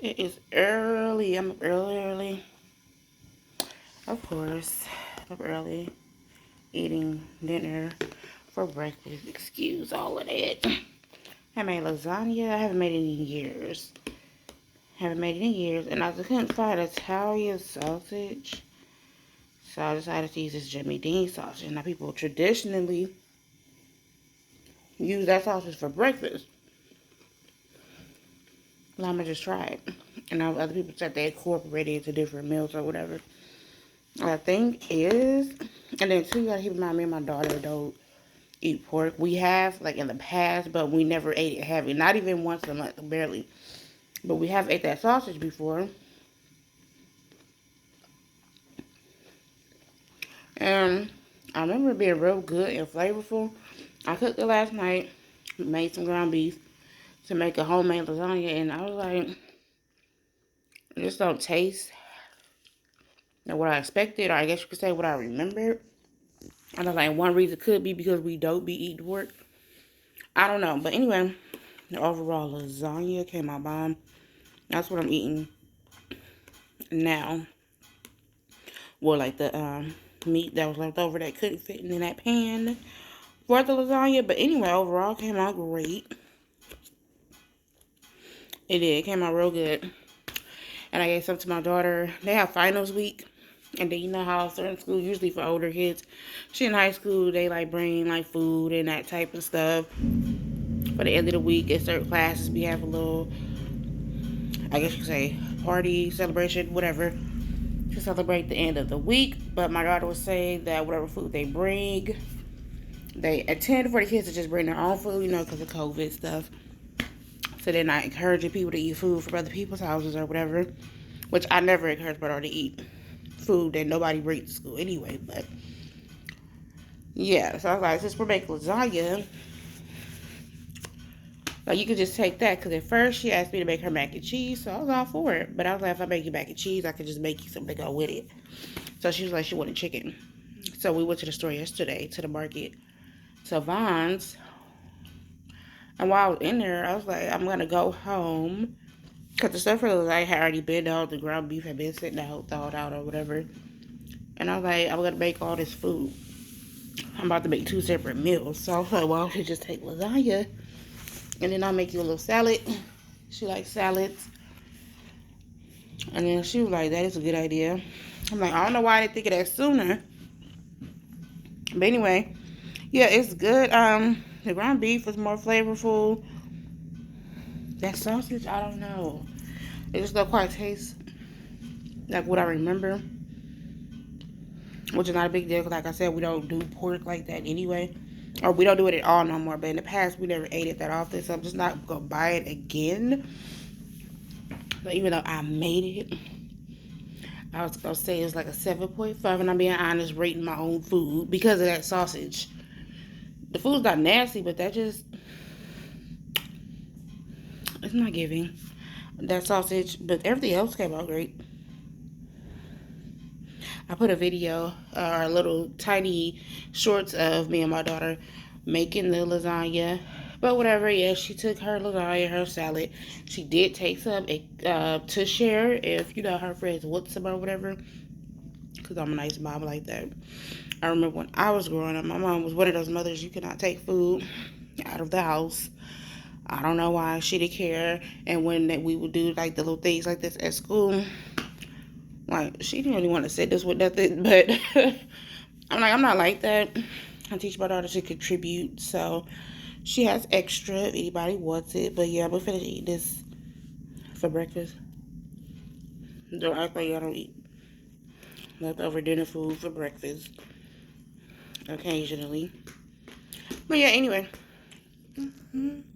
It is early. I'm up early. Of course. Up early. Eating dinner for breakfast. Excuse all of that. I made lasagna. I haven't made it in years. Haven't made it in years. And I just couldn't find Italian sausage. So I decided to use this Jimmy Dean sausage. Now people traditionally use that sausage for breakfast. Well, I'm gonna just try it. And now other people said they incorporate it into different meals or whatever. I think is, and then too, you gotta keep in mind, me and my daughter don't eat pork. We have, like in the past, but we never ate it heavy. Not even once a month, barely. But we have ate that sausage before. And I remember it being real good and flavorful. I cooked it last night, made some ground beef to make a homemade lasagna, and I was like, it just don't taste like what I expected, or I guess you could say what I remembered. I was like, one reason could be because we don't be eating pork. I don't know. But anyway, the overall lasagna came out bomb. That's what I'm eating now. Well, like the meat that was left over that couldn't fit in that pan for the lasagna. But anyway, overall came out great. It did. It came out real good. And I gave some to my daughter. They have finals week. And then you know how certain schools, usually for older kids, she in high school, they like bring like food and that type of stuff. For the end of the week, at certain classes, we have a little, I guess you could say, party, celebration, whatever, to celebrate the end of the week. But my daughter was saying that whatever food they bring, they intend for the kids to just bring their own food, you know, because of COVID stuff. So they're not encouraging people to eat food from other people's houses or whatever, which I never encourage my daughter to eat food that nobody brings to school anyway. But yeah, so I was like, since we're making lasagna, like, you could just take that, because at first she asked me to make her mac and cheese, so I was all for it. But I was like, if I make you mac and cheese, I could just make you something to go with it. So she was like, she wanted chicken. So we went to the store yesterday, to the market, to Vons. And while I was in there, I was like, I'm going to go home. Because the stuff for the lasagna had already been out. The ground beef had been sitting out, thawed out or whatever. And I was like, I'm going to make all this food. I'm about to make 2 separate meals. So I was like, well, I should just take lasagna. And then I'll make you a little salad. She likes salads. And then she was like, that is a good idea. I'm like, I don't know why I didn't think of that sooner. But anyway, yeah, it's good. The ground beef was more flavorful. That sausage, I don't know. It just don't quite taste like what I remember. Which is not a big deal, because like I said, we don't do pork like that anyway. Or we don't do it at all no more. But in the past, we never ate it that often. So I'm just not going to buy it again. But even though I made it, I was going to say it's like a 7.5. And I'm being honest, rating my own food because of that sausage. The food's not nasty, but that just, it's not giving. That sausage, but everything else came out great. I put a video, or little tiny shorts of me and my daughter making the lasagna. But whatever, yeah, she took her lasagna, her salad. She did take some to share if, you know, her friends want some or whatever. Because I'm a nice mom like that. I remember when I was growing up, my mom was one of those mothers, you cannot take food out of the house. I don't know why she didn't care. And when we would do like the little things like this at school, like, she didn't really want to sit this with nothing, but I'm like, I'm not like that. I teach my daughter to contribute, so she has extra if anybody wants it. But yeah, I'm gonna finish eating this for breakfast. Don't act like I don't eat leftover dinner food for breakfast occasionally. But yeah, anyway.